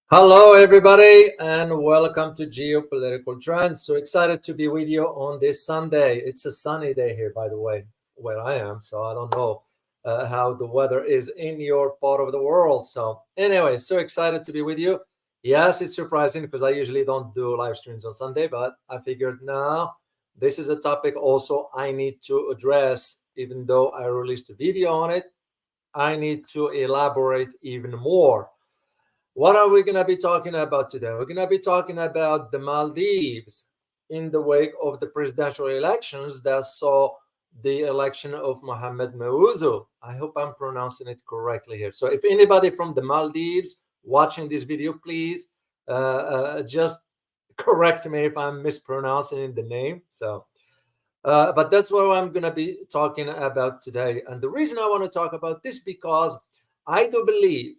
Hello, everybody, and welcome to Geopolitical Trends. So excited to be with you on this Sunday. It's a sunny day here, by the way, where I am. So I don't know how the weather is in your part of the world. So, anyway, so excited to be with you. Yes, it's surprising because I usually don't do live streams on Sunday, but I figured now this is a topic also I need to address, even though I released a video on it. I need to elaborate even more. What are we going to be talking about today? We're going to be talking about the Maldives in the wake of the presidential elections that saw the election of Mohamed Muizzu. I hope I'm pronouncing it correctly here. So if anybody from the Maldives watching this video, please just correct me if I'm mispronouncing the name. But that's what I'm going to be talking about today. And the reason I want to talk about this because I do believe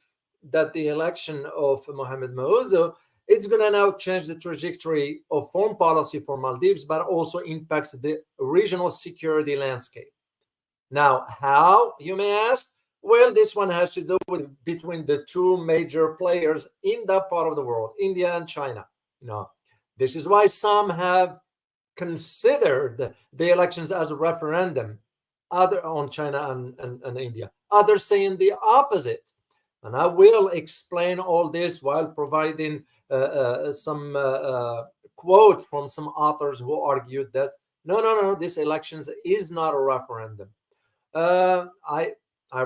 that the election of Mohamed Muizzu it's going to now change the trajectory of foreign policy for Maldives, but also impacts the regional security landscape. Now, how, you may ask? Well, this one has to do with between the two major players in that part of the world, India and China. This is why some have considered the elections as a referendum, other on China and India. Others saying the opposite. And I will explain all this while providing some quote from some authors who argued that no, this elections is not a referendum. I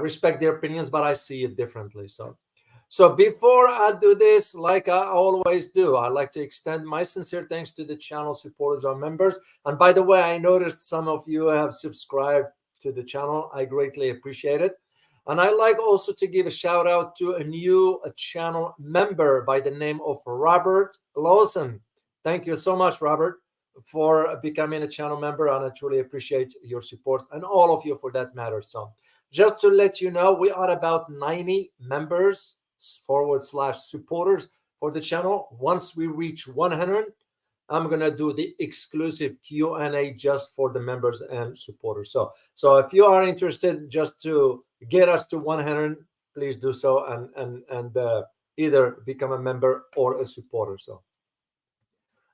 respect their opinions, but I see it differently. So before I do this, like I always do, I like to extend my sincere thanks to the channel supporters or members. And by the way, I noticed some of you have subscribed to the channel. I greatly appreciate it. And I like also to give a shout out to a new channel member by the name of Robert Lawson. Thank you so much, Robert, for becoming a channel member. And I truly appreciate your support and all of you for that matter. So just to let you know, we are about 90 members / supporters for the channel. Once we reach 100, I'm gonna do the exclusive Q&A just for the members and supporters. So if you are interested, just to get us to 100, please do so and either become a member or a supporter. So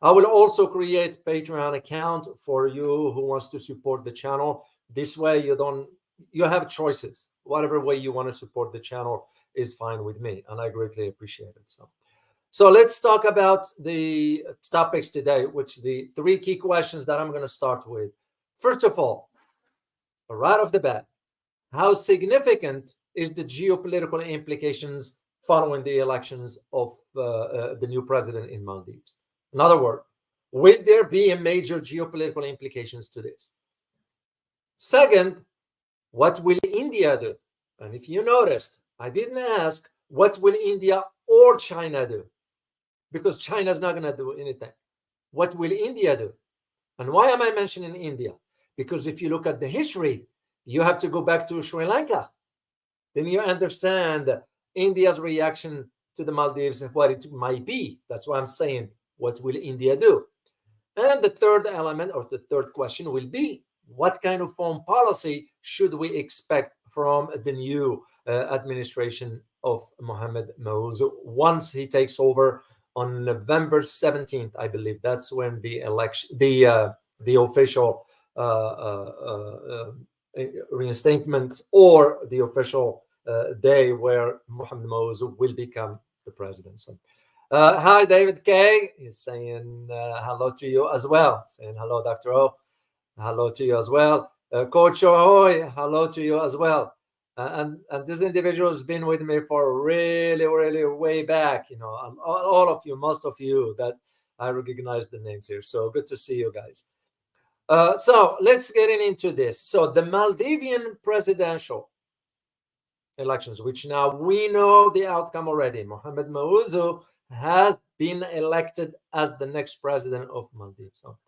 I will also create Patreon account for you who wants to support the channel. This way you have choices. Whatever way you want to support the channel is fine with me, and I greatly appreciate it. So let's talk about the topics today, which the three key questions that I'm going to start with. First of all, right off the bat, how significant is the geopolitical implications following the elections of the new president in Maldives? In other words, will there be a major geopolitical implications to this? Second, what will India do? And if you noticed, I didn't ask what will India or China do, because China is not going to do anything. What will India do? And why am I mentioning India? Because if you look at the history, you have to go back to Sri Lanka. Then you understand India's reaction to the Maldives and what it might be. That's why I'm saying, what will India do? And the third element or the third question will be, what kind of foreign policy should we expect from the new administration of Mohamed Muizzu once he takes over on November 17th, I believe. That's when the election, the official reinstatement or the official day where Mohamed Muizzu will become the president. So, hi, David K. He's saying hello to you as well. Saying hello, Dr. O. Hello to you as well. Coach Ahoy, hello to you as well. And this individual has been with me for really way back. All of you, most of you that I recognize the names here. So good to see you guys. So let's get into this. So the Maldivian presidential elections, which now we know the outcome already. Mohamed Muizzu has been elected as the next president of Maldives. So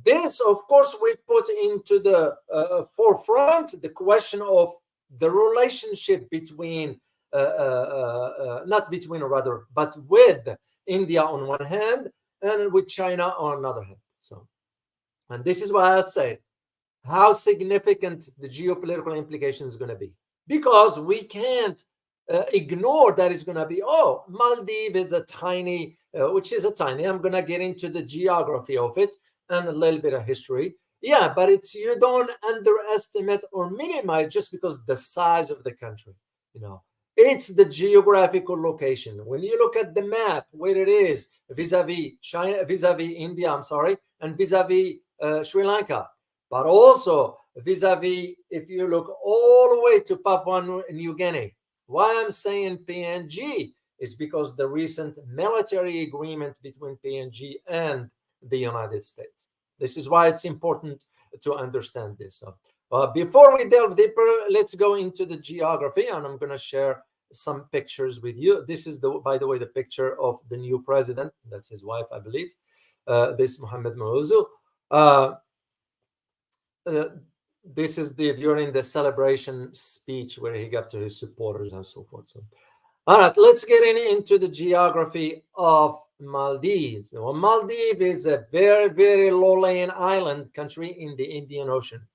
this, of course, will put into the forefront the question of the relationship between, not between, or rather, but with India on one hand and with China on another hand. And this is why I say how significant the geopolitical implication is going to be, because we can't ignore that it's going to be, oh, Maldives is a tiny, which is a tiny, I'm going to get into the geography of it and a little bit of history. Yeah, but it's, you don't underestimate or minimize just because the size of the country, you know. It's the geographical location. When you look at the map, where it is vis-a-vis China, vis-a-vis India, I'm sorry, and vis-a-vis Sri Lanka, but also vis-a-vis, if you look all the way to Papua New Guinea. Why I'm saying PNG is because the recent military agreement between PNG and the United States. This is why it's important to understand this. So, before we delve deeper, let's go into the geography, and I'm going to share some pictures with you. This is, by the way, the picture of the new president. That's his wife, I believe. This Mohamed Muizzu. This is during the celebration speech where he gave to his supporters and so forth. So, all right, let's get into the geography of Maldives. Well, Maldives is a very, very low-lying island country in the Indian Ocean.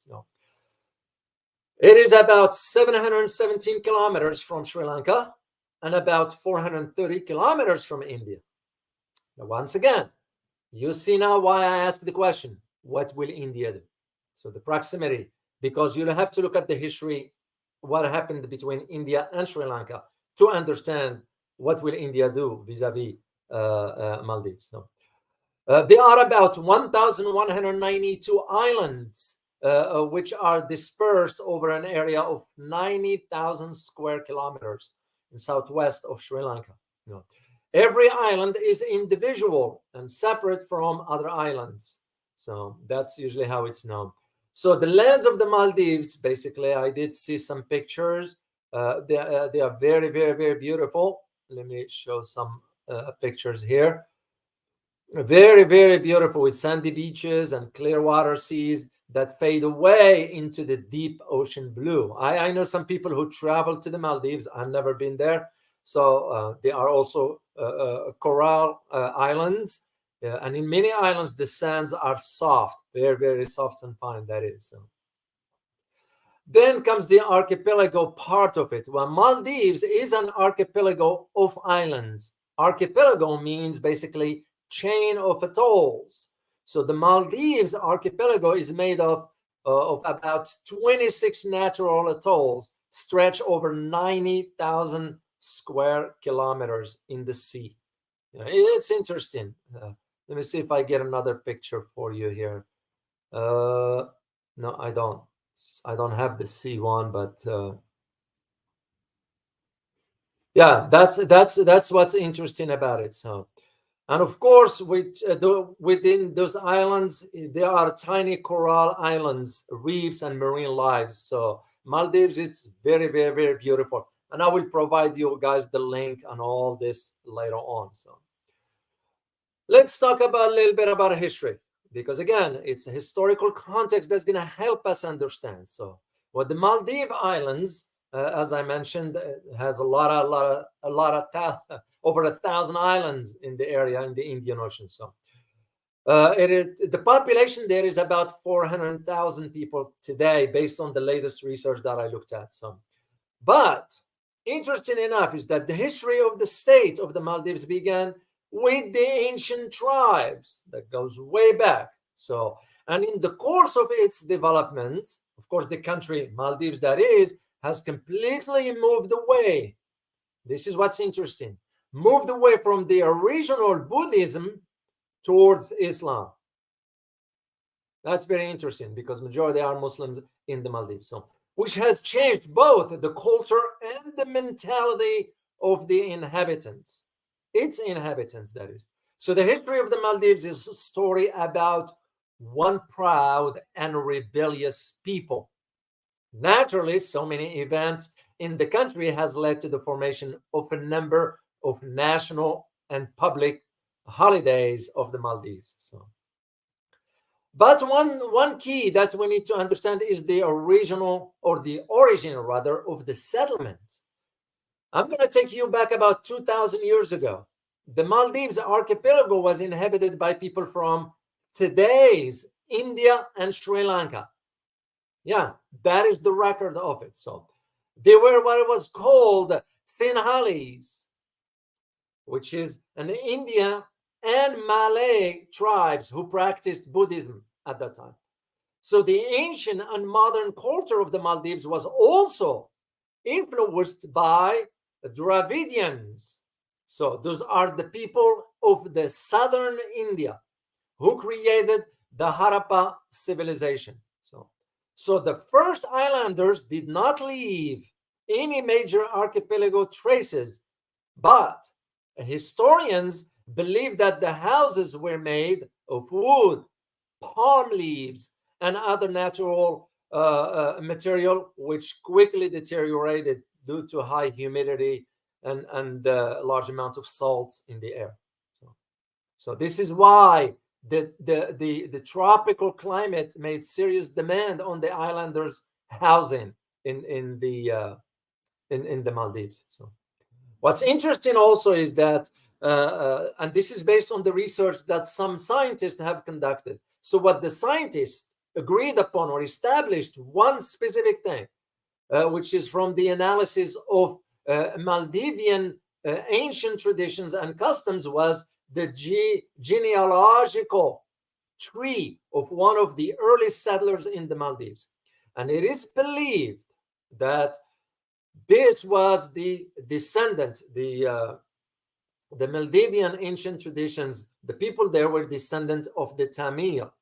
It is about 717 kilometers from Sri Lanka and about 430 kilometers from India. Now, once again, you see now why I asked the question, what will India do? So the proximity, because you'll have to look at the history, what happened between India and Sri Lanka to understand what will India do vis-a-vis Maldives. So, there are about 1,192 islands, which are dispersed over an area of 90,000 square kilometers in southwest of Sri Lanka. Every island is individual and separate from other islands. So that's usually how it's known. So the lands of the Maldives, basically, I did see some pictures. They are very, very, very beautiful. Let me show some pictures here. Very, very beautiful, with sandy beaches and clear water seas that fade away into the deep ocean blue. I know some people who travel to the Maldives. I've never been there. So there are also coral islands. And in many islands, the sands are soft, very, very soft and fine, that is. So. Then comes the archipelago part of it. Well, Maldives is an archipelago of islands. Archipelago means basically chain of atolls. So the Maldives archipelago is made of about 26 natural atolls stretched over 90,000 square kilometers in the sea. It's interesting. Let me see if I get another picture for you here. No, I don't. I don't have the sea one, but yeah, that's what's interesting about it. So, and of course, within those islands, there are tiny coral islands, reefs, and marine lives. So Maldives is very, very, very beautiful, and I will provide you guys the link on all this later on. So. Let's talk about a little bit about history, because again, it's a historical context that's going to help us understand. So, what the Maldives Islands, as I mentioned, has over 1,000 islands in the area in the Indian Ocean. So, the population there is about 400,000 people today, based on the latest research that I looked at. So, but interesting enough is that the history of the state of the Maldives began with the ancient tribes that goes way back. So, and in the course of its development, of course, the country, Maldives that is, has completely moved away. This is what's interesting. Moved away from the original Buddhism towards Islam. That's very interesting, because majority are Muslims in the Maldives. So, which has changed both the culture and the mentality of the inhabitants. Its inhabitants, that is. So the history of the Maldives is a story about one proud and rebellious people. Naturally, so many events in the country has led to the formation of a number of national and public holidays of the Maldives. So, but one key that we need to understand is the origin rather of the settlements. I'm going to take you back about 2,000 years ago. The Maldives archipelago was inhabited by people from today's India and Sri Lanka. Yeah, that is the record of it. So They were what was called Sinhalese, which is an Indian and Malay tribes who practiced Buddhism at that time. So the ancient and modern culture of the Maldives was also influenced by Dravidians. So those are the people of the southern India who created the Harappa civilization. So the first islanders did not leave any major archipelago traces, but historians believe that the houses were made of wood, palm leaves, and other natural material, which quickly deteriorated due to high humidity and large amount of salts in the air. So this is why the tropical climate made serious demand on the islanders' housing in the Maldives. So what's interesting also is that, and this is based on the research that some scientists have conducted. So what the scientists agreed upon or established one specific thing, which is from the analysis of Maldivian ancient traditions and customs, was the genealogical tree of one of the early settlers in the Maldives. And it is believed that this was the descendant, the Maldivian ancient traditions, the people there were descendant of the Tamil.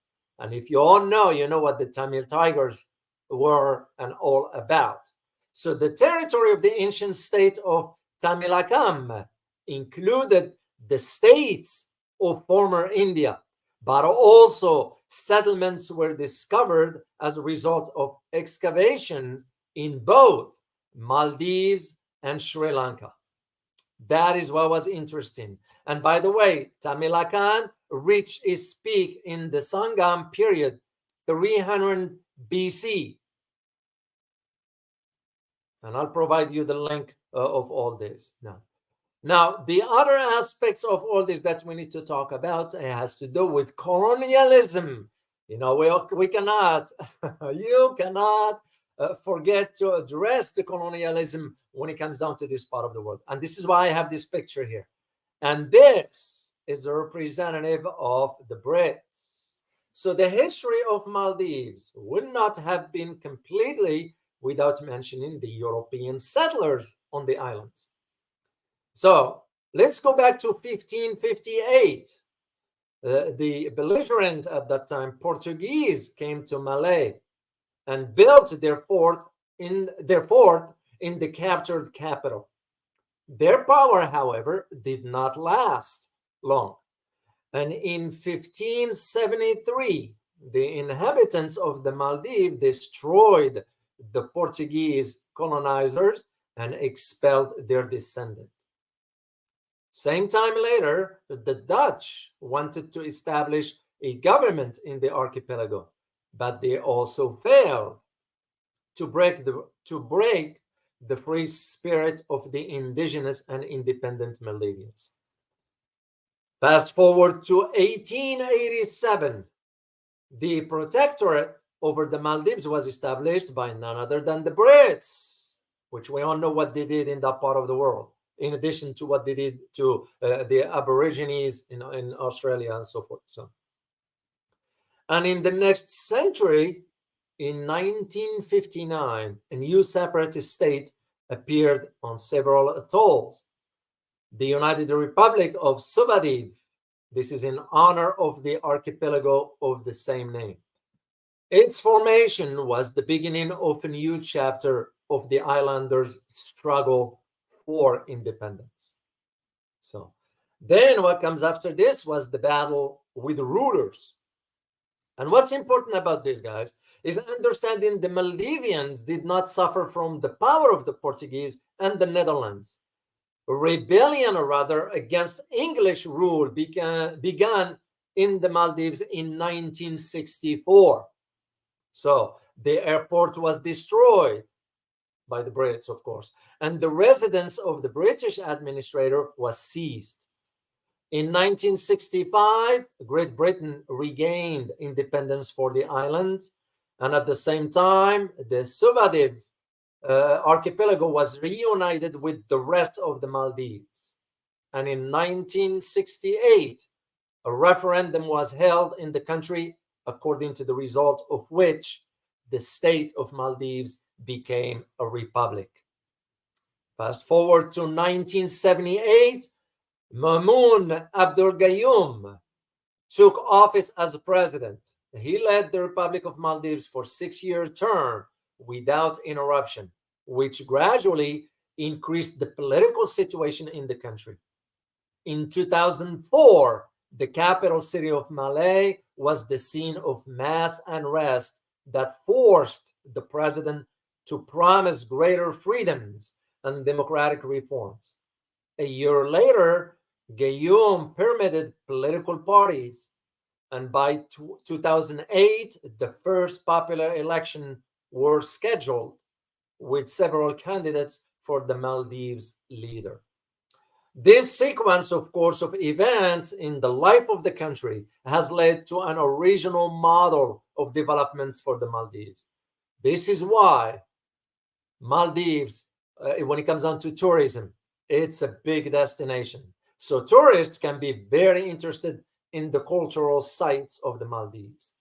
And if you all know, you know what the Tamil tigers were and all about. So the territory of the ancient state of Tamilakam included the states of former India, but also settlements were discovered as a result of excavations in both Maldives and Sri Lanka. That is what was interesting. And by the way, Tamilakan reached its peak in the Sangam period, 300 BC. And I'll provide you the link of all this now. Now, the other aspects of all this that we need to talk about has to do with colonialism. You know, we cannot, you cannot forget to address the colonialism when it comes down to this part of the world. And this is why I have this picture here. And this is a representative of the Brits. So the history of Maldives would not have been completely without mentioning the European settlers on the islands. So let's go back to 1558. The belligerent at that time, Portuguese, came to Malay and built their fort in the captured capital. Their power, however, did not last long. And in 1573, the inhabitants of the Maldives destroyed the Portuguese colonizers and expelled their descendants. Same time later, the Dutch wanted to establish a government in the archipelago, but they also failed to break the free spirit of the indigenous and independent Maldivians. Fast forward to 1887, the protectorate over the Maldives was established by none other than the Brits, which we all know what they did in that part of the world, in addition to what they did to the Aborigines in Australia and so forth. And in the next century, in 1959, a new separatist state appeared on several atolls. The United Republic of Subadiv. This is in honor of the archipelago of the same name. Its formation was the beginning of a new chapter of the islanders' struggle for independence. So then what comes after this was the battle with the rulers. And what's important about this, guys, is understanding the Maldivians did not suffer from the power of the Portuguese and the Netherlands. Rebellion, or rather, against English rule began in the Maldives in 1964. So the airport was destroyed by the Brits, of course, and the residence of the British administrator was seized. In 1965, Great Britain regained independence for the island, and at the same time, the Subadiv archipelago was reunited with the rest of the Maldives. And in 1968, a referendum was held in the country, according to the result of which the state of Maldives became a republic. Fast forward to 1978, Mamoun Abdul Gayoom took office as president. He led the Republic of Maldives for a 6-year term without interruption, which gradually increased the political situation in the country. In 2004, the capital city of Malé was the scene of mass unrest that forced the president to promise greater freedoms and democratic reforms. A year later, Gayoom permitted political parties, and by 2008, the first popular election were scheduled with several candidates for the Maldives leader. This sequence, of course, of events in the life of the country has led to an original model of developments for the Maldives. This is why Maldives, when it comes down to tourism, it's a big destination. So tourists can be very interested in the cultural sites of the Maldives.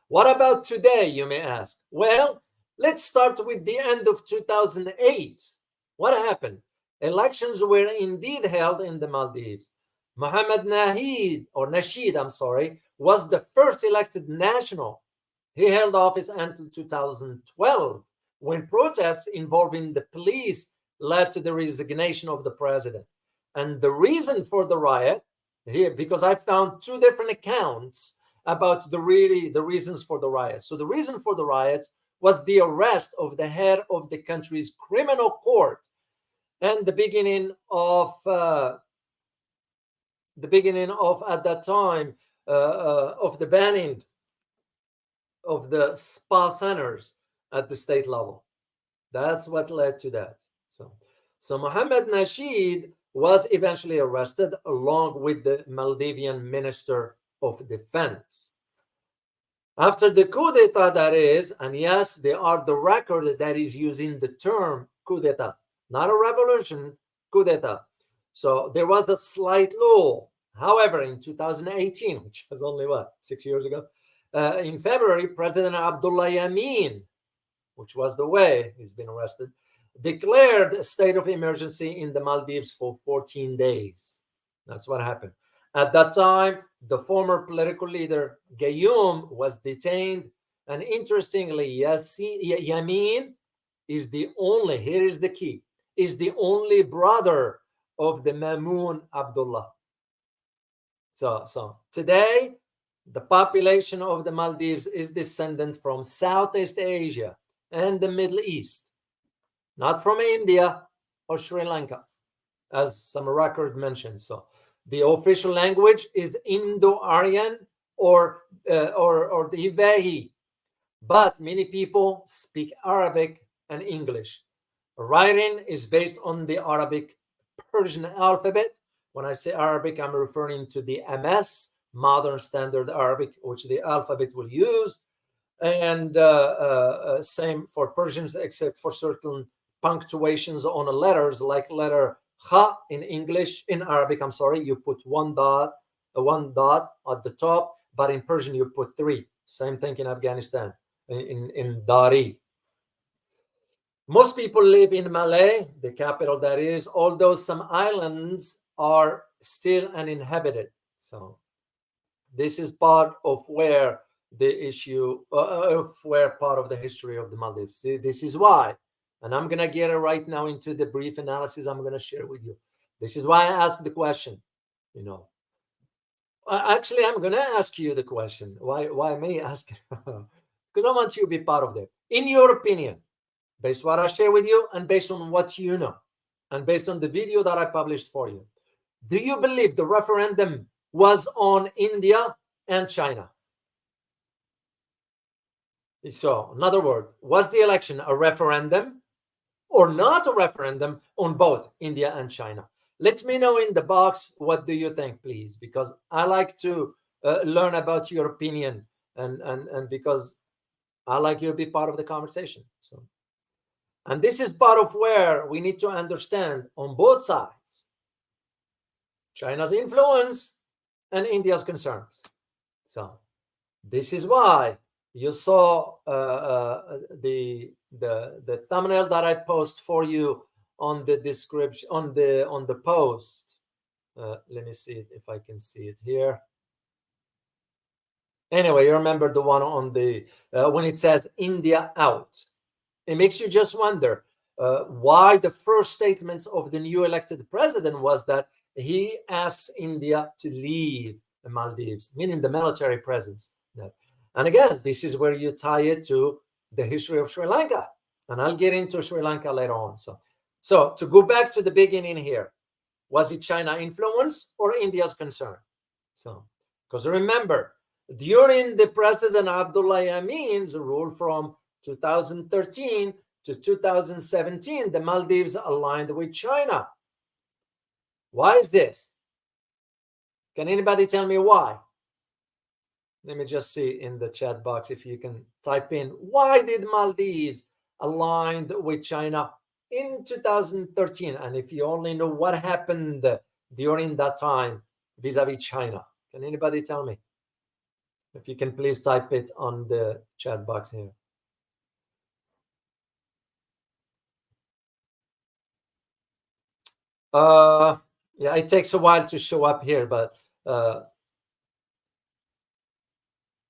What about today, you may ask? Well, let's start with the end of 2008. What happened? Elections were indeed held in the Maldives. Mohamed Nasheed, was the first elected national. He held office until 2012, when protests involving the police led to the resignation of the president. And the reason for the riot, here, because I found two different accounts about the reasons for the riots. So the reason for the riots was the arrest of the head of the country's criminal court and the beginning of at that time of the banning of the spa centers at the state level. That's what led to that. So Mohamed Nasheed was eventually arrested along with the Maldivian Minister of Defense. After the coup d'etat, that is, and yes, they are the record that is using the term coup d'etat, not a revolution, coup d'etat. So there was a slight lull. However, in 2018, which was only 6 years ago, in February, President Abdullah Yameen, which was the way he's been arrested, declared a state of emergency in the Maldives for 14 days. That's what happened. At that time, the former political leader, Gayoom, was detained. And interestingly, Yameen is the only, here is the key, is the only brother of the Mamoun Abdullah. So today, the population of the Maldives is descendant from Southeast Asia and the Middle East, not from India or Sri Lanka, as some record mentioned. So the official language is Indo-Aryan or the Ivehi, but many people speak Arabic and English. Writing is based on the Arabic Persian alphabet. When I say Arabic, I'm referring to the MS, Modern Standard Arabic, which the alphabet will use. And same for Persians, except for certain punctuations on the letters, like letter Kha in English, in Arabic, you put one dot at the top, but in Persian you put 3. Same thing in Afghanistan, in Dari. Most people live in Malé, the capital that is, although some islands are still uninhabited. So this is part of where the issue, where part of the history of the Maldives. This is why, and I'm going to get it right now into the brief analysis I'm going to share with you. This is why I asked the question, Actually, I'm going to ask you the question. Why me ask? Because I want you to be part of that. In your opinion, based on what I share with you and based on what you know, and based on the video that I published for you, do you believe the referendum was on India and China? So, in other words, was the election a referendum or not a referendum on both India and China? Let me know in the box, what do you think, please? Because I like to learn about your opinion and because I like you to be part of the conversation. So And this is part of where we need to understand on both sides China's influence and India's concerns. So this is why you saw the thumbnail that I post for you on the description on the post. Let me see it if I can see it here. Anyway, you remember the one on the when it says India out. It makes you just wonder why the first statements of the new elected president was that he asks India to leave the Maldives, meaning the military presence. And again, this is where you tie it to the history of Sri Lanka. And I'll get into Sri Lanka later on. So to go back to the beginning here, was it China influence or India's concern? So, because remember, during the President Abdullah Yamin's rule from 2013 to 2017, the Maldives aligned with China. Why is this? Can anybody tell me why? Let me just see in the chat box if you can type in, why did Maldives aligned with China in 2013? And if you only know what happened during that time vis-a-vis China, can anybody tell me? If you can please type it on the chat box here. Yeah, it takes a while to show up here, but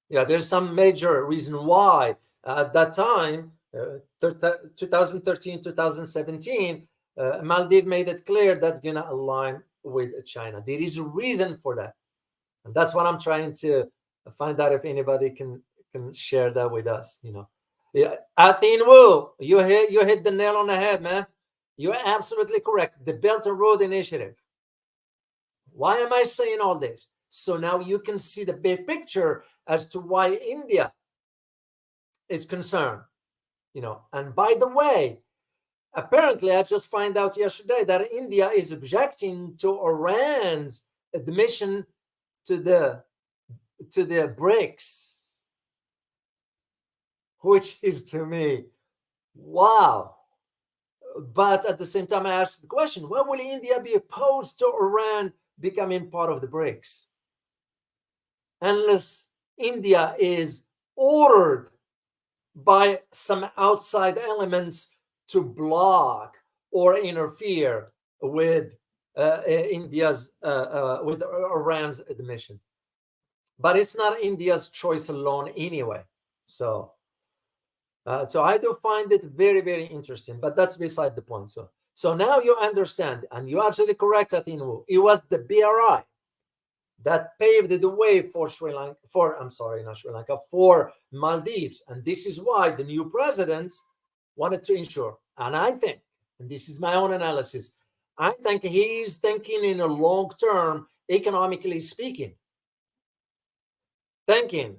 yeah, there's some major reason why at that time, 2013, 2017, Maldives made it clear that's going to align with China. There is a reason for that. And that's what I'm trying to find out if anybody can share that with us, you know. Yeah, Athene Wu, you hit the nail on the head, man. You're absolutely correct. The Belt and Road Initiative. Why am I saying all this? So now you can see the big picture as to why India is concerned, you know. And by the way, apparently I just found out yesterday that India is objecting to Iran's admission to the BRICS, which is to me, wow. But at the same time, I asked the question, why will India be opposed to Iran becoming part of the BRICS? Unless India is ordered by some outside elements to block or interfere with India's with Iran's admission. But it's not India's choice alone anyway. So I do find it very, very interesting, but that's beside the point. So now you understand, and you're absolutely correct, Athene. It was the BRI that paved the way for for Maldives. And this is why the new president wanted to ensure, and I think, and this is my own analysis, I think he's thinking in a long term, economically speaking, thinking,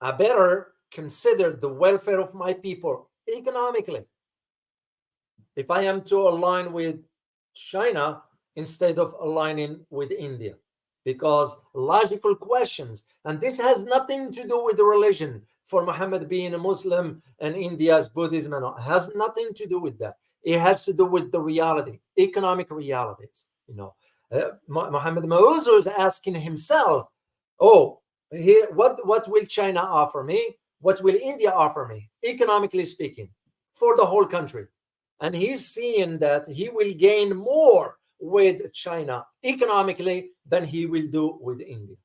I better consider the welfare of my people economically if I am to align with China instead of aligning with India. Because logical questions, and this has nothing to do with the religion, for Muhammad being a Muslim and India's Buddhism, and all, it has nothing to do with that. It has to do with the reality, economic realities. You know, Mohamed Muizzu is asking himself, "Oh, here, what will China offer me? What will India offer me, economically speaking, for the whole country?" And he's seeing that he will gain more with China economically than he will do with India.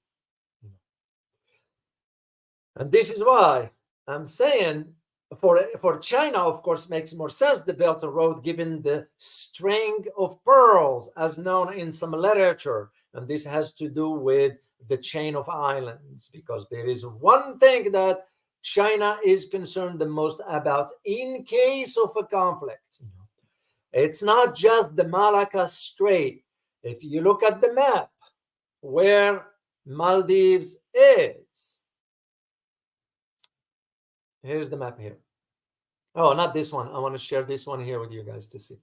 And this is why I'm saying for China, of course, makes more sense, the Belt and Road, given the string of pearls as known in some literature. And this has to do with the chain of islands, because there is one thing that China is concerned the most about in case of a conflict. It's not just the Malacca Strait. If you look at the map where Maldives is, here's the map here. Oh, not this one. I want to share this one here with you guys to see.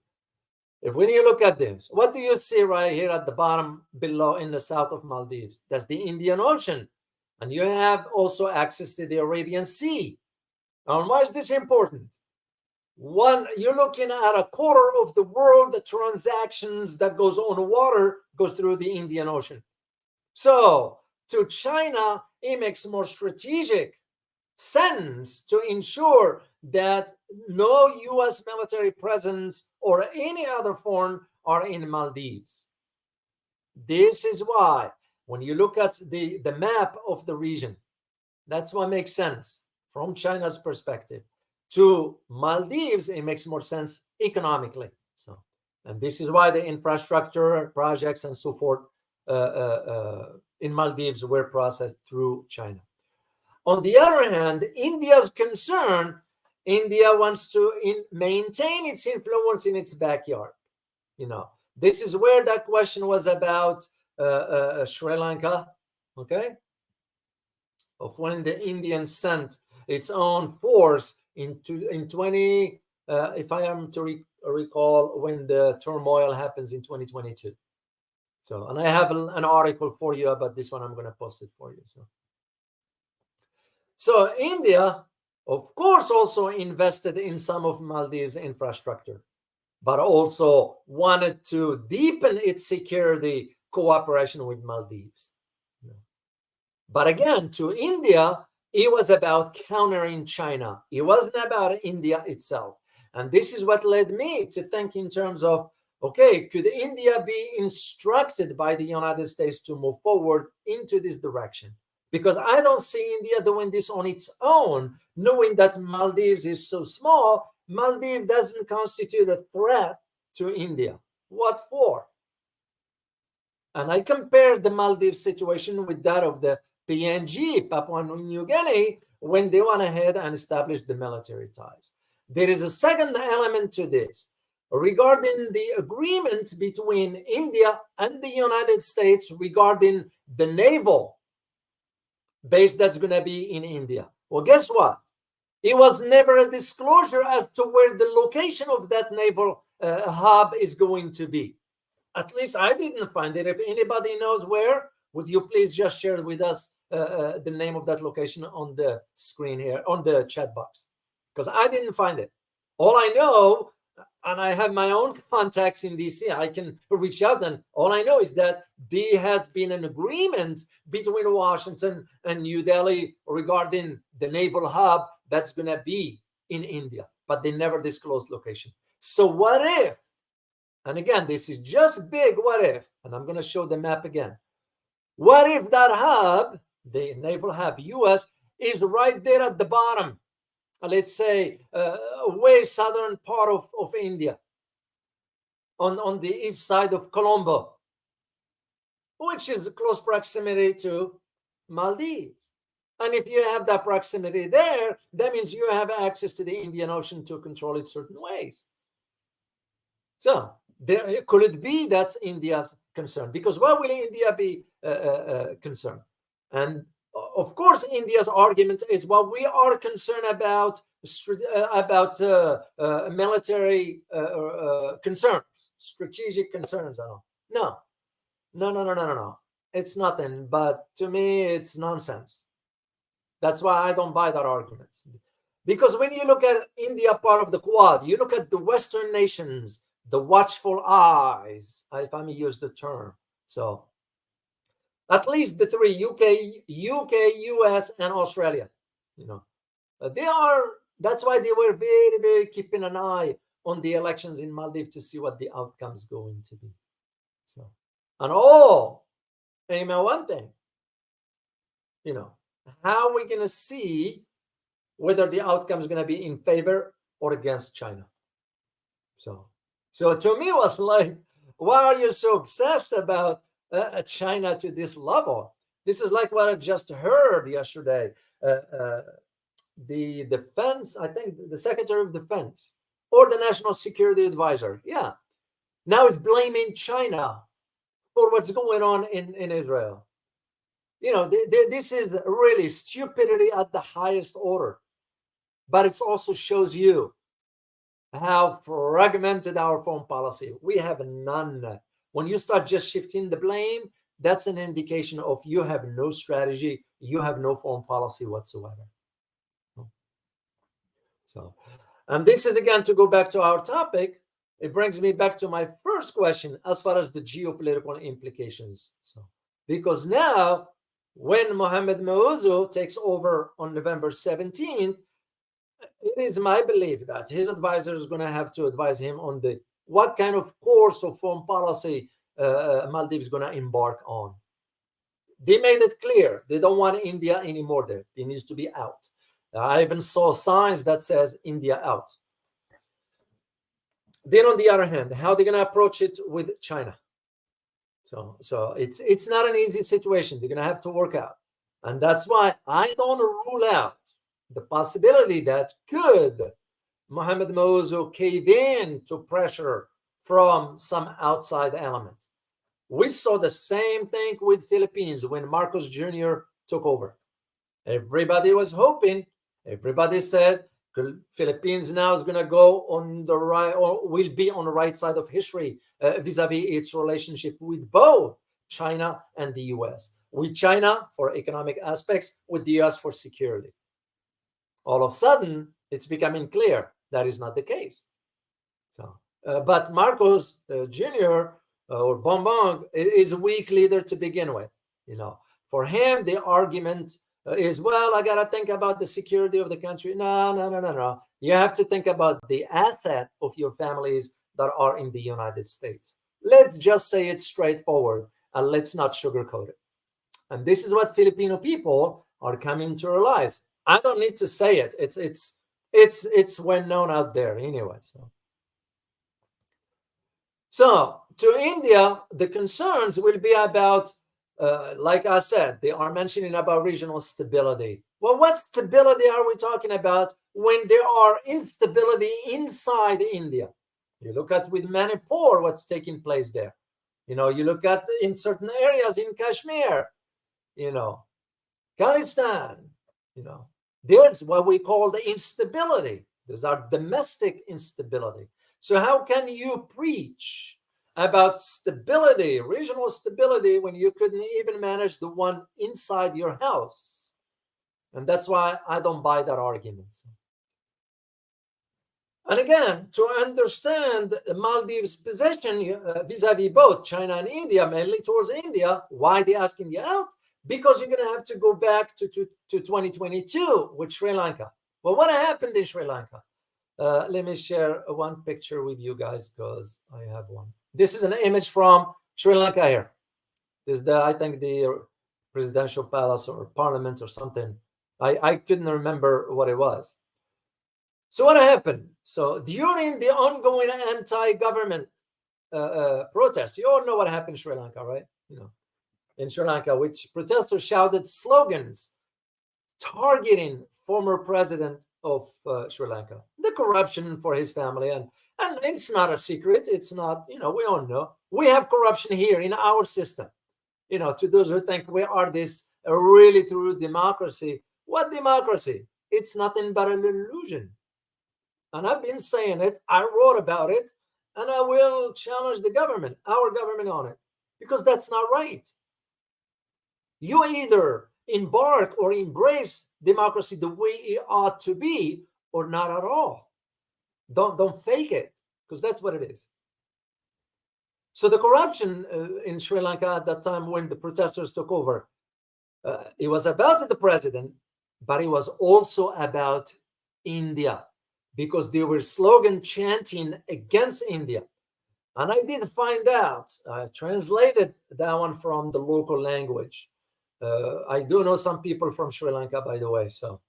When you look at this, what do you see right here at the bottom below in the south of Maldives? That's the Indian Ocean. And you have also access to the Arabian Sea. And why is this important? You're looking at a quarter of the world transactions that goes on water goes through the Indian Ocean. So to China, it makes more strategic sense to ensure that no US military presence or any other form are in Maldives. This is why when you look at the map of the region, that's what makes sense from China's perspective. To Maldives, it makes more sense economically. So, and this is why the infrastructure projects and so forth in Maldives were processed through China. On the other hand, India's concern, India wants to maintain its influence in its backyard. This is where that question was about Sri Lanka, okay? Of when the Indians sent its own force in 20, if I am to recall, when the turmoil happens in 2022. So, and I have an article for you about this one. I'm going to post it for you. So India, of course, also invested in some of Maldives' infrastructure, but also wanted to deepen its security cooperation with Maldives. But again, to India, it was about countering China. It wasn't about India itself. And this is what led me to think in terms of, okay, could India be instructed by the United States to move forward into this direction? Because I don't see India doing this on its own, knowing that Maldives is so small. Maldives doesn't constitute a threat to India. What for? And I compared the Maldives situation with that of the PNG, Papua New Guinea, when they went ahead and established the military ties. There is a second element to this regarding the agreement between India and the United States regarding the naval base that's going to be in India. Well, guess what? It was never a disclosure as to where the location of that naval hub is going to be. At least I didn't find it. If anybody knows where, would you please just share with us the name of that location on the screen here, on the chat box? Because I didn't find it. All I know, and I have my own contacts in DC, I can reach out, and all I know is that there has been an agreement between Washington and New Delhi regarding the naval hub that's going to be in India, but they never disclosed location. So what if, and again, this is just big what if, and I'm going to show the map again. What if that hub, the naval hub, US, is right there at the bottom, let's say, way southern part of India, on the east side of Colombo, which is close proximity to Maldives. And if you have that proximity there, that means you have access to the Indian Ocean to control it certain ways. So could it be that's India's concern? Because why will India be concerned? And of course, India's argument is, well, we are concerned about military concerns, strategic concerns. No. It's nothing. But to me, it's nonsense. That's why I don't buy that argument. Because when you look at India part of the Quad, you look at the Western nations, the watchful eyes, if I may use the term. So at least the three, UK, US, and Australia, that's why they were very, very keeping an eye on the elections in Maldives to see what the outcome is going to be. So, and aim at one thing, how are we going to see whether the outcome is going to be in favor or against China? So to me, it was like, why are you so obsessed about China to this level? This is like what I just heard yesterday. The defense, I think the Secretary of Defense or the National Security Advisor, now is blaming China for what's going on in Israel. This is really stupidity at the highest order. But it also shows you how fragmented our foreign policy. We have none. When you start just shifting the blame, that's an indication of you have no strategy, you have no foreign policy whatsoever. So And this is, again, to go back to our topic, it brings me back to my first question as far as the geopolitical implications. So, because now, when Mohamed Muizzu takes over on November 17th, it is my belief that his advisor is going to have to advise him on the what kind of course of foreign policy Maldives is going to embark on. They made it clear they don't want India anymore there. It needs to be out. I even saw signs that says India out. Then on the other hand, how are they going to approach it with China? So it's not an easy situation. They're going to have to work out. And that's why I don't rule out the possibility that could Mohamed Muizzu cave in to pressure from some outside element. We saw the same thing with Philippines when Marcos Jr. took over. Everybody was hoping, everybody said, Philippines now is going to go on the right, or will be on the right side of history vis-a-vis its relationship with both China and the US. With China for economic aspects, with the US for security. All of a sudden, it's becoming clear that is not the case. So, but Marcos Jr. Or Bongbong is a weak leader to begin with. For him, the argument is, well, I got to think about the security of the country. No. You have to think about the asset of your families that are in the United States. Let's just say it straightforward and let's not sugarcoat it. And this is what Filipino people are coming to realize. I don't need to say it. It's well known out there anyway. So to India, the concerns will be about, like I said, they are mentioning about regional stability. Well, what stability are we talking about when there are instability inside India? You look at with Manipur, what's taking place there. You look at in certain areas in Kashmir, Afghanistan, there's what we call the instability. These are domestic instability. So how can you preach about stability, regional stability, when you couldn't even manage the one inside your house? And that's why I don't buy that argument. And again, to understand Maldives' position vis-a-vis both China and India, mainly towards India, why they ask India out? Because you're going to have to go back to 2022 with Sri Lanka. Well, what happened in Sri Lanka? Let me share one picture with you guys because I have one. This is an image from Sri Lanka here. This is I think the presidential palace or parliament or something. I couldn't remember what it was. So what happened? So during the ongoing anti-government protests, you all know what happened in Sri Lanka, right? In Sri Lanka, which protesters shouted slogans targeting former president of Sri Lanka, the corruption for his family, and it's not a secret. It's not, we all know we have corruption here in our system. To those who think we are this really true democracy, what democracy? It's nothing but an illusion. And I've been saying it. I wrote about it, and I will challenge the government, our government, on it, because that's not right. You either embark or embrace democracy the way it ought to be, or not at all. Don't fake it, because that's what it is. So the corruption in Sri Lanka at that time when the protesters took over, it was about the president, but it was also about India, because they were slogan chanting against India. And I did find out, I translated that one from the local language. I do know some people from Sri Lanka, by the way, so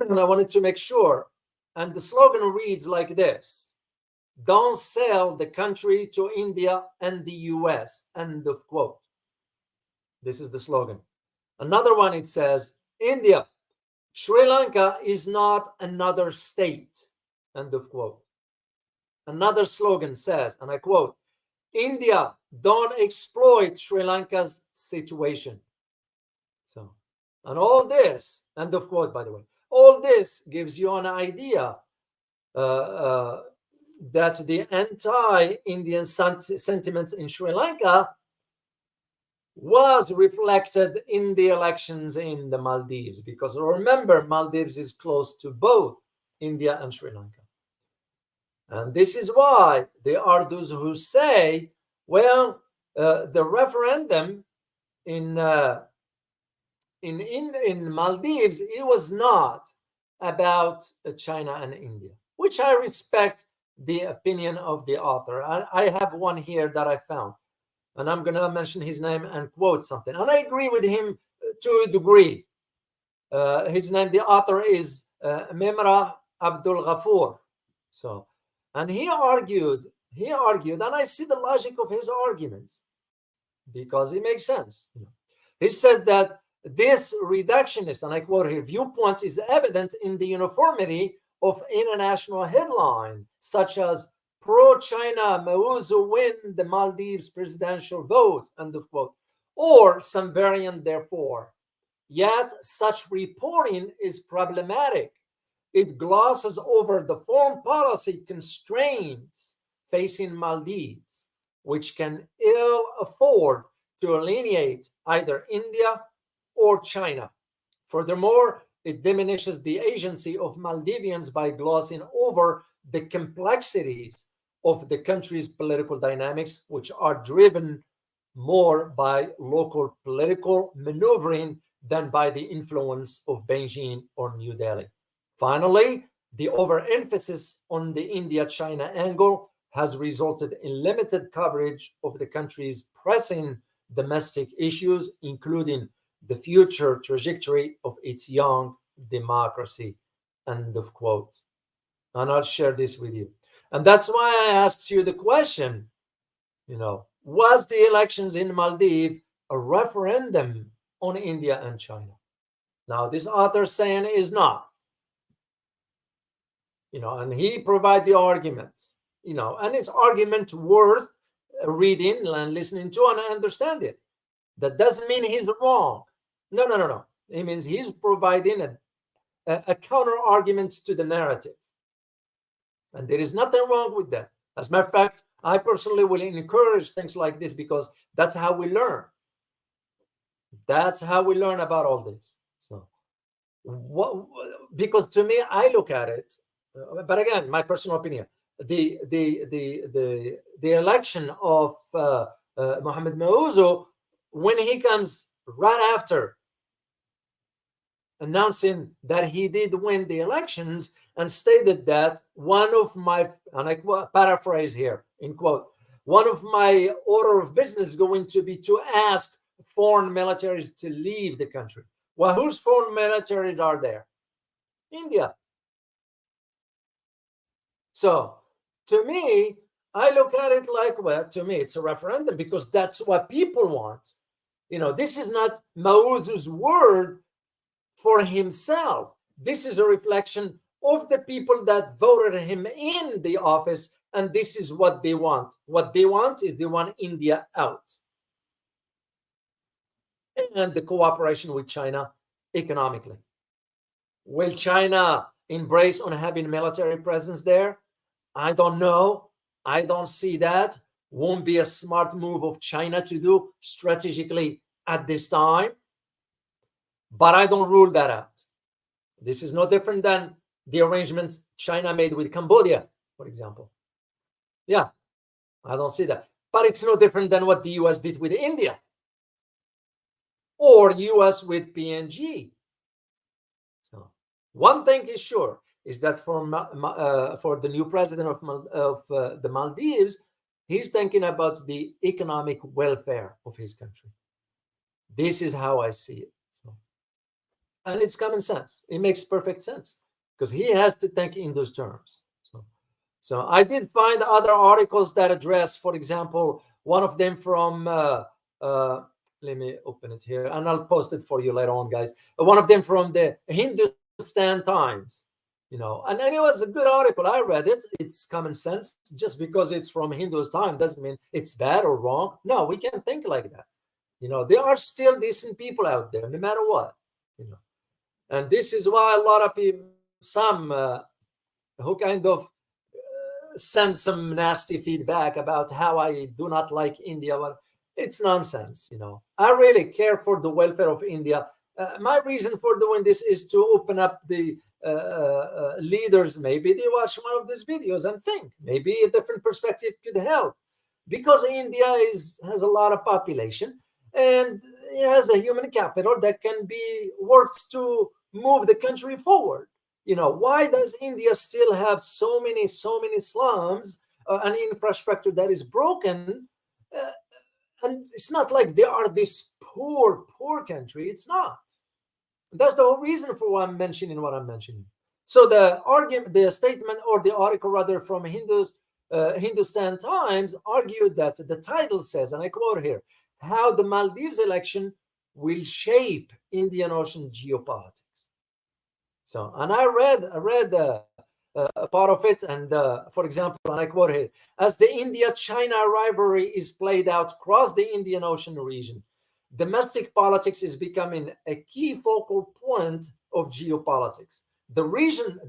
and I wanted to make sure. And the slogan reads like this: "Don't sell the country to India and the US," end of quote. This is the slogan. Another one, it says, "India, Sri Lanka is not another state," end of quote. Another slogan says, and I quote, "India, don't exploit Sri Lanka's situation." So, and all this, end of quote, by the way, all this gives you an idea that the anti-Indian sentiments in Sri Lanka was reflected in the elections in the Maldives, because remember, Maldives is close to both India and Sri Lanka. And this is why there are those who say, well, the referendum in Maldives, it was not about China and India, which I respect the opinion of the author. I have one here that I found, and I'm going to mention his name and quote something. And I agree with him to a degree. His name, the author is Memra Abdul Ghafoor. So, and he argued, and I see the logic of his arguments because it makes sense. He said that this reductionist, and I quote here, viewpoint is evident in the uniformity of international headlines, such as pro-China, Muizzu win the Maldives presidential vote, end of quote, or some variant therefore. Yet such reporting is problematic. It glosses over the foreign policy constraints facing Maldives, which can ill afford to alienate either India or China. Furthermore, it diminishes the agency of Maldivians by glossing over the complexities of the country's political dynamics, which are driven more by local political maneuvering than by the influence of Beijing or New Delhi. Finally, the overemphasis on the India-China angle has resulted in limited coverage of the country's pressing domestic issues, including the future trajectory of its young democracy, end of quote. And I'll share this with you. And that's why I asked you the question, was the elections in Maldives a referendum on India and China? Now, this author saying is not, and he provide the arguments, and it's argument worth reading and listening to and understand it. That doesn't mean he's wrong. No. It means he's providing a counter argument to the narrative. And there is nothing wrong with that. As a matter of fact, I personally will encourage things like this because that's how we learn. That's how we learn about all this. So, because to me, I look at it, but again, my personal opinion, the election of Mohamed Muizzu, when he comes right after announcing that he did win the elections and stated that one of my, and I paraphrase here, in quote, one of my order of business is going to be to ask foreign militaries to leave the country. Well, whose foreign militaries are there? India. So to me, I look at it like, well, to me, it's a referendum because that's what people want. This is not Muizzu's word for himself. This is a reflection of the people that voted him in the office, and this is what they want. What they want is they want India out. And the cooperation with China economically. Will China embrace on having military presence there? I don't know. I don't see that. Won't be a smart move of China to do strategically at this time. But I don't rule that out. This is no different than the arrangements China made with Cambodia, for example. Yeah, I don't see that. But it's no different than what the US did with India or US with PNG. So one thing is sure is that for the new president of the Maldives, he's thinking about the economic welfare of his country. This is how I see it. And it's common sense. It makes perfect sense because he has to think in those terms. So I did find other articles that address, for example, one of them from, let me open it here, and I'll post it for you later on, guys. One of them from the Hindustan Times, and it was a good article. I read it. It's common sense. Just because it's from Hindustan doesn't mean it's bad or wrong. No, we can think like that. There are still decent people out there, no matter what. And this is why a lot of people, some who kind of send some nasty feedback about how I do not like India. Well, it's nonsense. I really care for the welfare of India. My reason for doing this is to open up the leaders, maybe they watch one of these videos and think maybe a different perspective could help, because India has a lot of population and it has a human capital that can be worked to move the country forward. Why does India still have so many slums, an infrastructure that is broken? uh, and it's not like they are this poor country. It's not. That's the whole reason for why I'm mentioning what I'm mentioning. So the argument, the statement, or the article rather, from Hindustan Times argued that the title says, and I quote here, how the Maldives election will shape Indian Ocean geopolitics. So, and I read a part of it, and for example, and I quote here, as the India-China rivalry is played out across the Indian Ocean region, domestic politics is becoming a key focal point of geopolitics. The recent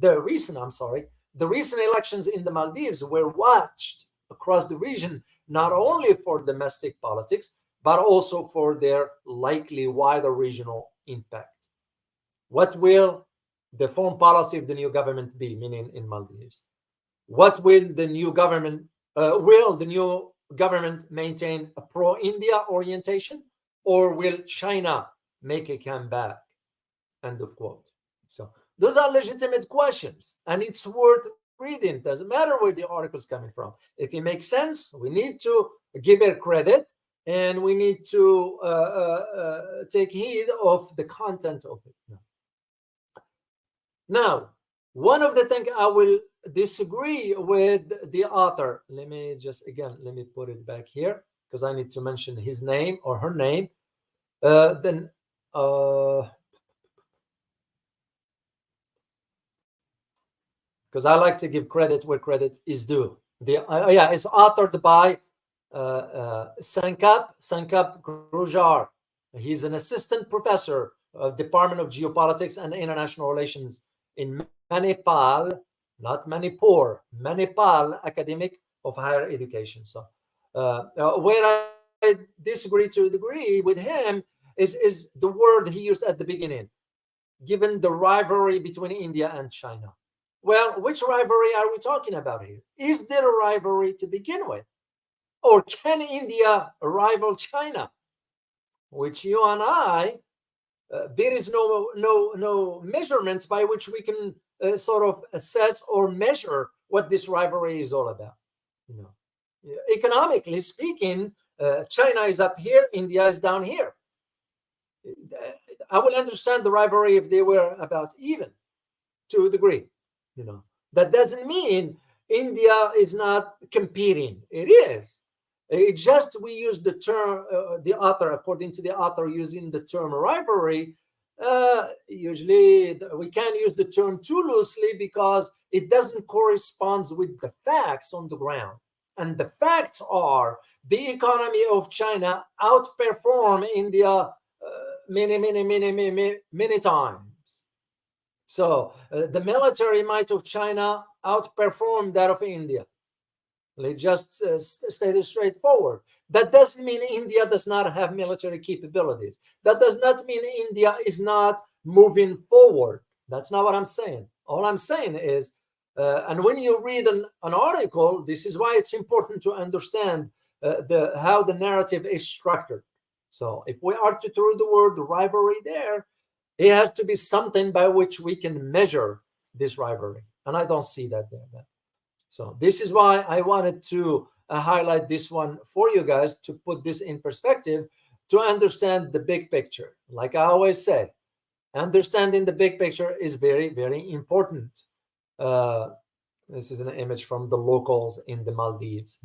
elections in the Maldives were watched across the region, not only for domestic politics, but also for their likely wider regional impact. What will the foreign policy of the new government be, meaning in Maldives? What will the new government maintain a pro-India orientation, or will China make a comeback? End of quote. So those are legitimate questions, and it's worth reading. Doesn't matter where the article is coming from. If it makes sense, we need to give it credit, and we need to take heed of the content of it. Now, one of the things I will disagree with the author, let me put it back here, because I need to mention his name or her name. Because I like to give credit where credit is due. It's authored by Sankap Grujar. He's an assistant professor of Department of Geopolitics and International Relations in Manipal, not Manipur, Manipal Academic of Higher Education. So where I disagree to a degree with him is the word he used at the beginning, given the rivalry between India and China. Well, which rivalry are we talking about here? Is there a rivalry to begin with? Or can India rival China? Which you and I, there is no measurements by which we can sort of assess or measure what this rivalry is all about. Economically speaking, China is up here, India is down here. I will understand the rivalry if they were about even, to a degree. That doesn't mean India is not competing. It is. It just, we use the term, according to the author, using the term rivalry. Usually we can't use the term too loosely because it doesn't correspond with the facts on the ground. And the facts are the economy of China outperformed India many times. So the military might of China outperformed that of India. Let's just state it straightforward. That doesn't mean India does not have military capabilities. That does not mean India is not moving forward. That's not what I'm saying. All I'm saying is, and when you read an article, this is why it's important to understand how the narrative is structured. So if we are to throw the word rivalry there, it has to be something by which we can measure this rivalry. And I don't see that there. So this is why I wanted to highlight this one for you guys, to put this in perspective, to understand the big picture. Like I always say, understanding the big picture is very, very important. This is an image from the locals in the Maldives.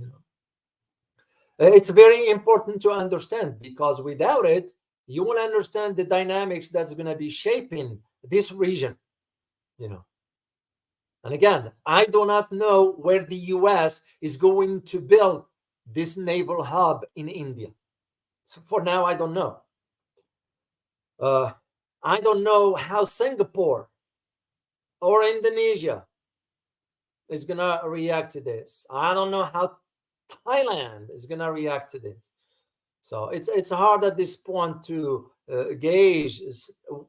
It's very important to understand, because without it, you will understand the dynamics that's going to be shaping this region. And again, I do not know where the US is going to build this naval hub in India. So for now, I don't know. I don't know how Singapore or Indonesia is going to react to this. I don't know how Thailand is going to react to this. So it's hard at this point to gauge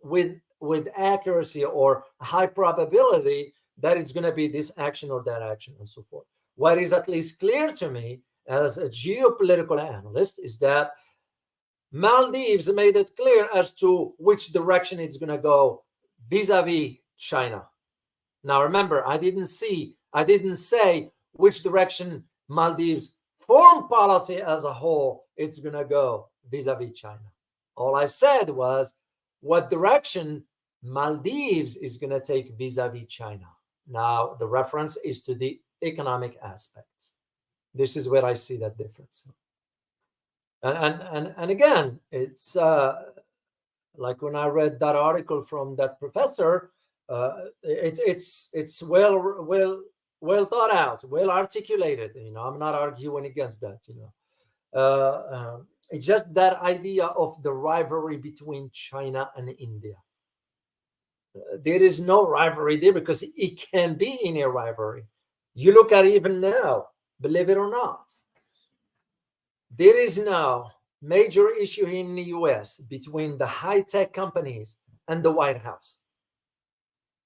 with with accuracy or high probability that it's going to be this action or that action and so forth. What is at least clear to me as a geopolitical analyst is that Maldives made it clear as to which direction it's going to go vis-a-vis China. Now remember, I didn't say which direction Maldives foreign policy as a whole it's going to go vis-a-vis China. All I said was what direction Maldives is going to take vis-a-vis China. Now the reference is to the economic aspects. This is where I see that difference. And again, it's like when I read that article from that professor, it's well thought out, well articulated. I'm not arguing against that. It's just that idea of the rivalry between China and India. There is no rivalry there because it can be in a rivalry. You look at it even now, believe it or not. There is now major issue in the US between the high-tech companies and the White House,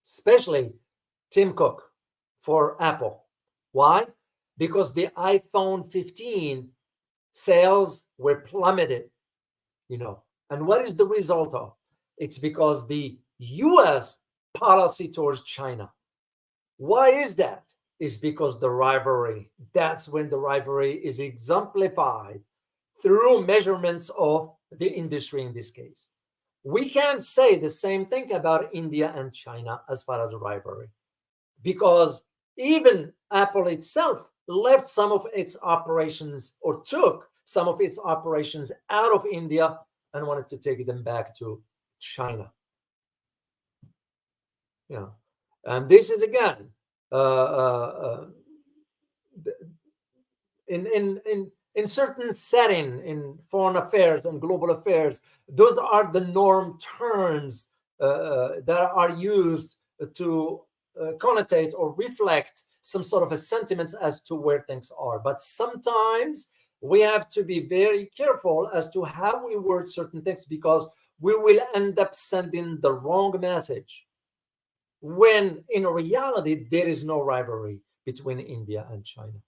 especially Tim Cook for Apple. Why? Because the iPhone 15 sales were plummeted, And what is the result of? It's because the US policy towards China. Why is that? Is because the rivalry. That's when the rivalry is exemplified through measurements of the industry in this case. We can't say the same thing about India and China as far as a rivalry, because even Apple itself left some of its operations or took some of its operations out of India and wanted to take them back to China. And this is again in certain setting in foreign affairs and global affairs, those are the norm terms that are used to connotate or reflect some sort of a sentiments as to where things are. But sometimes we have to be very careful as to how we word certain things, because we will end up sending the wrong message, when in reality there is no rivalry between India and China,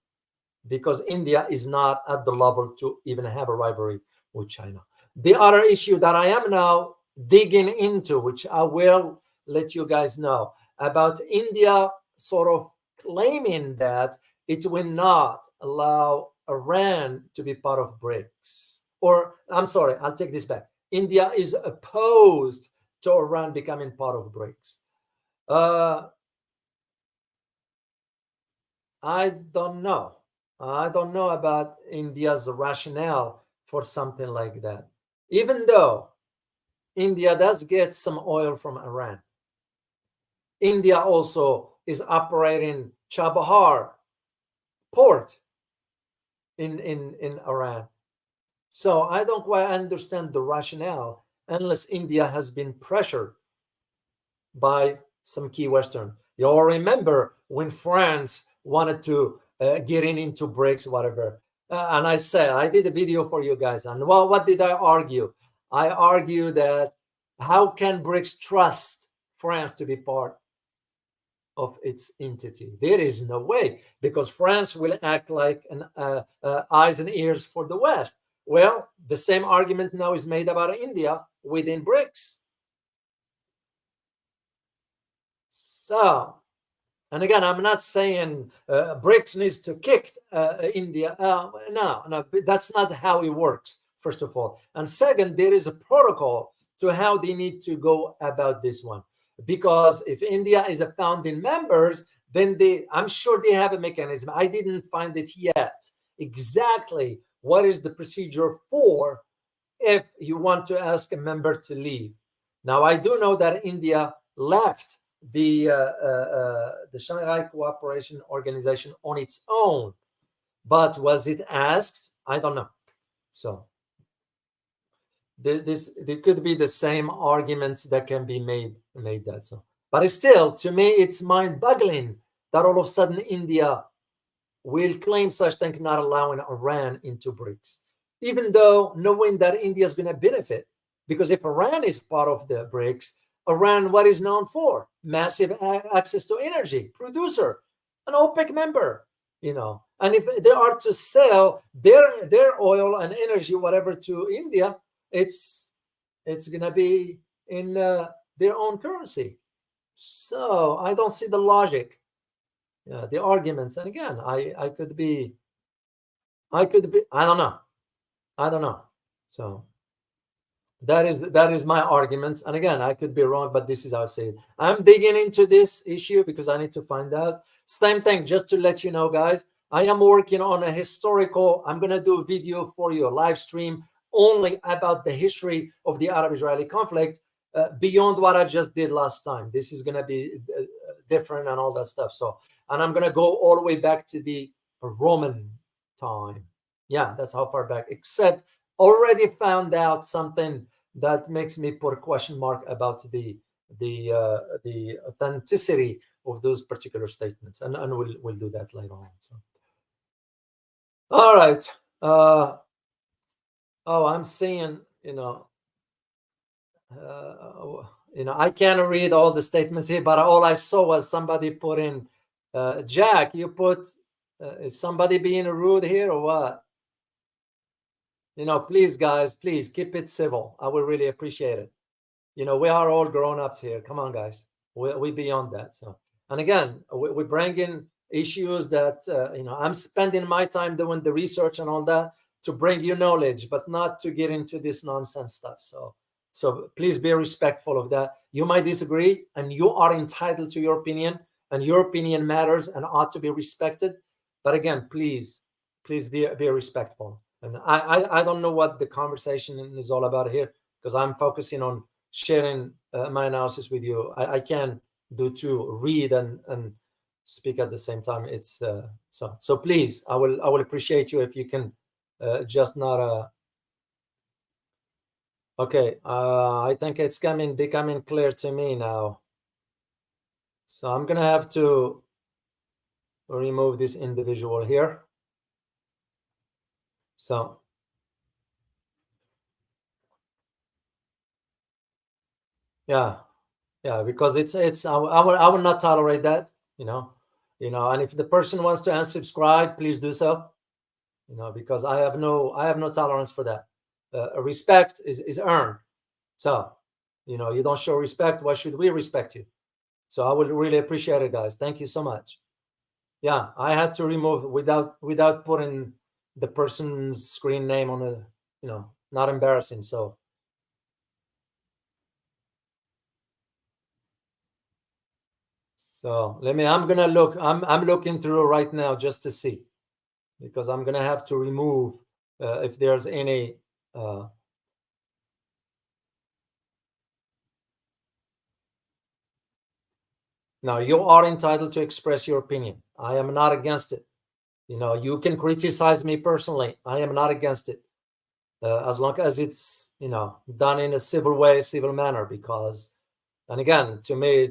because India is not at the level to even have a rivalry with China. The other issue that I am now digging into, which I will let you guys know about, India sort of claiming that it will not allow Iran to be part of BRICS. Or, I'm sorry, I'll take this back. India is opposed to Iran becoming part of BRICS. I don't know. I don't know about India's rationale for something like that. Even though India does get some oil from Iran, India also is operating Chabahar port in Iran. So I don't quite understand the rationale unless India has been pressured by some key Western. You all remember when France wanted to get into BRICS, whatever. And I said, I did a video for you guys. And well, what did I argue? I argue that how can BRICS trust France to be part of its entity? There is no way, because France will act like an eyes and ears for the West. Well, the same argument now is made about India within BRICS. So, and again, I'm not saying BRICS needs to kick India. No, that's not how it works, first of all. And second, there is a protocol to how they need to go about this one. Because if India is a founding members, then I'm sure they have a mechanism. I didn't find it yet. Exactly what is the procedure for if you want to ask a member to leave. Now, I do know that India left the Shanghai Cooperation Organization on its own, but was it asked? I don't know. So there could be the same arguments that can be made that so. But still, to me, it's mind-boggling that all of a sudden India will claim such thing, not allowing Iran into BRICS, even though knowing that India is going to benefit, because if Iran is part of the BRICS, Iran, what is known for? Massive access to energy, producer, an OPEC member, And if they are to sell their oil and energy, whatever, to India, it's gonna be in their own currency. So I don't see the logic, the arguments. And again, I could be, I don't know. So that is my argument. And again, I could be wrong, but this is how I say it. I'm digging into this issue because I need to find out. Same thing, just to let you know, guys, I am working on a historical, I'm going to do a video for you, a live stream only about the history of the Arab-Israeli conflict, beyond what I just did last time. This is going to be different and all that stuff. So, and I'm going to go all the way back to the Roman time. Yeah, that's how far back, except already found out something that makes me put a question mark about the authenticity of those particular statements, and we'll do that later on. So, all right. I'm seeing, I can't read all the statements here, but all I saw was somebody put in, Jack, you put, is somebody being rude here or what? Please, guys, please keep it civil. I will really appreciate it. We are all grown-ups here. Come on, guys. We beyond that. So, and again, we bring in issues that, I'm spending my time doing the research and all that to bring you knowledge, but not to get into this nonsense stuff. So please be respectful of that. You might disagree, and you are entitled to your opinion, and your opinion matters and ought to be respected. But again, please be respectful. And I don't know what the conversation is all about here, because I'm focusing on sharing my analysis with you. I can't do two, read and speak at the same time. It's so please, I will appreciate you if you can just not okay. I think it's becoming clear to me now. So I'm gonna have to remove this individual here. So yeah, because it's I will not tolerate that, and if the person wants to unsubscribe, please do so, because I have no tolerance for that. Respect is earned. So, you don't show respect, why should we respect you? So I would really appreciate it, guys. Thank you so much. Yeah, I had to remove without putting the person's screen name on the, not embarrassing. So I'm gonna look. I'm looking through right now just to see, because I'm gonna have to remove if there's any. Now, you are entitled to express your opinion. I am not against it. You can criticize me personally. I am not against it, as long as it's done in a civil way, civil manner. Because, and again, to me,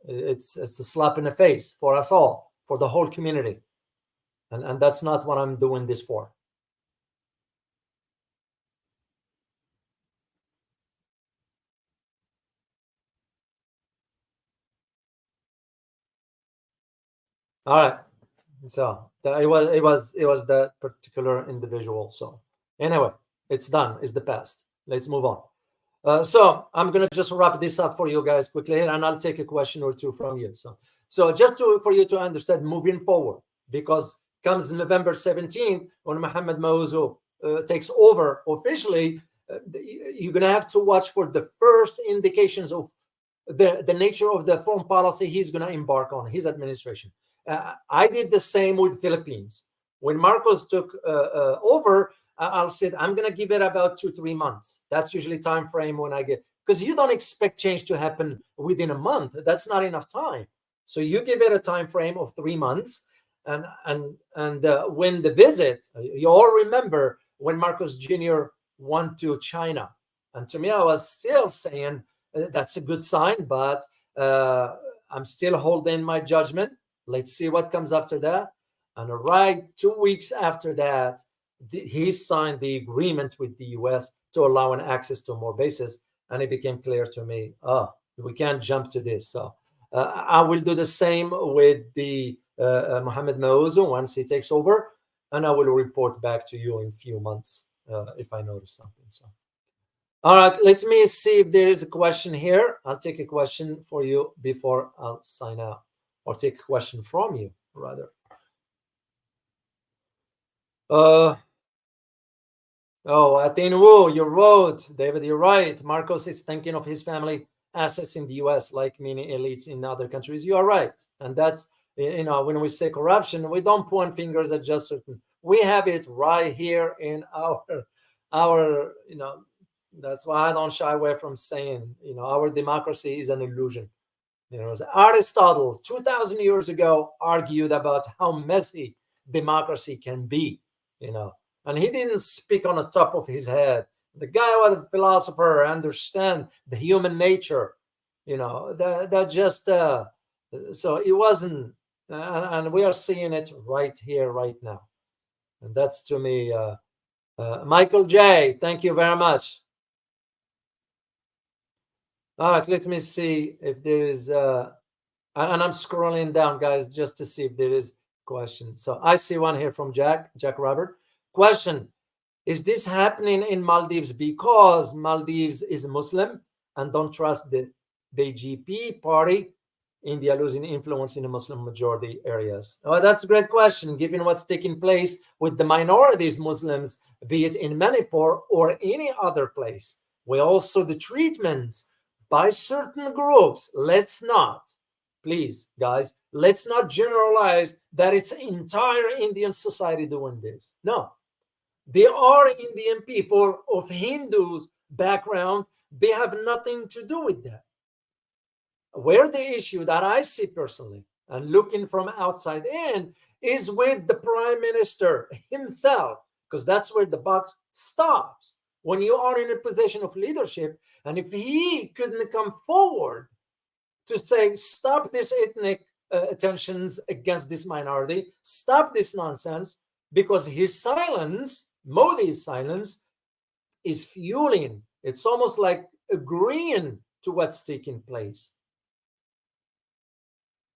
it's a slap in the face for us all, for the whole community, and that's not what I'm doing this for. All right. So it was that particular individual. So anyway, it's done. It's the past. Let's move on. So I'm gonna just wrap this up for you guys quickly, and I'll take a question or two from you. So just for you to understand moving forward, because comes November 17th, when Mohamed Muizzu takes over officially, you're gonna have to watch for the first indications of the nature of the foreign policy he's gonna embark on, his administration. I did the same with Philippines. When Marcos took over, I'll say I'm going to give it about 2-3 months. That's usually time frame when I get, because you don't expect change to happen within a month. That's not enough time. So you give it a time frame of 3 months, and when the visit, you all remember when Marcos Jr. went to China, and to me, I was still saying that's a good sign, but I'm still holding my judgment. Let's see what comes after that. And right 2 weeks after that, he signed the agreement with the US to allow an access to more bases. and it became clear to me, oh, we can't jump to this. So I will do the same with the Mohamed Muizzu once he takes over, and I will report back to you in a few months if I notice something. So, all right, let me see if there is a question here. I'll take a question for you before I'll sign out, or take a question from you, rather. Oh, Athene Wu, you wrote, David, you're right. Marcos is thinking of his family assets in the US, like many elites in other countries. You are right. And that's, when we say corruption, we don't point fingers at just certain. We have it right here in our, that's why I don't shy away from saying, our democracy is an illusion. Aristotle, 2,000 years ago, argued about how messy democracy can be, and he didn't speak on the top of his head. The guy was a philosopher, understand the human nature, that just, so it wasn't, and we are seeing it right here, right now. And that's, to me, Michael J., thank you very much. All right, let me see if there is, and I'm scrolling down, guys, just to see if there is a question. So I see one here from Jack Robert. Question: is this happening in Maldives because Maldives is Muslim and don't trust the BJP party? India losing influence in the Muslim majority areas. Oh, that's a great question, given what's taking place with the minorities Muslims, be it in Manipur or any other place. We also the treatment by certain groups. Let's not, please, guys, let's not generalize that it's entire Indian society doing this. No, there are Indian people of Hindus background. They have nothing to do with that. Where the issue that I see personally and looking from outside in is with the prime minister himself, because that's where the buck stops. When you are in a position of leadership, and if he couldn't come forward to say, stop this ethnic tensions against this minority, stop this nonsense, because his silence, Modi's silence, is fueling. It's almost like agreeing to what's taking place.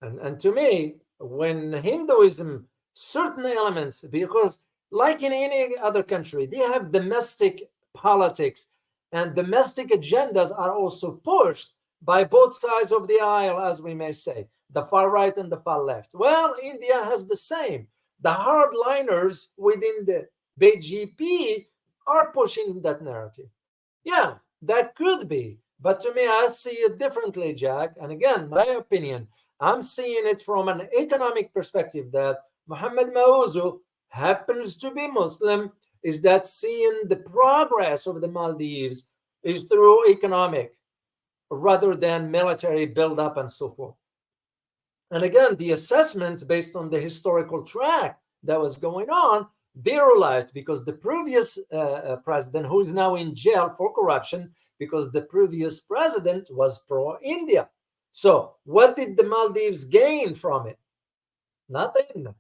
And to me, when Hinduism, certain elements, because like in any other country, they have domestic politics, and domestic agendas are also pushed by both sides of the aisle, as we may say, the far right and the far left. Well, India has the same. The hardliners within the BJP are pushing that narrative. Yeah, that could be. But to me, I see it differently, Jack. And again, my opinion, I'm seeing it from an economic perspective that Mohamed Muizzu happens to be Muslim, is that seeing the progress of the Maldives is through economic rather than military buildup and so forth. And again, the assessments based on the historical track that was going on, they realized because the previous president, who is now in jail for corruption, because the previous president was pro-India. So what did the Maldives gain from it? Nothing.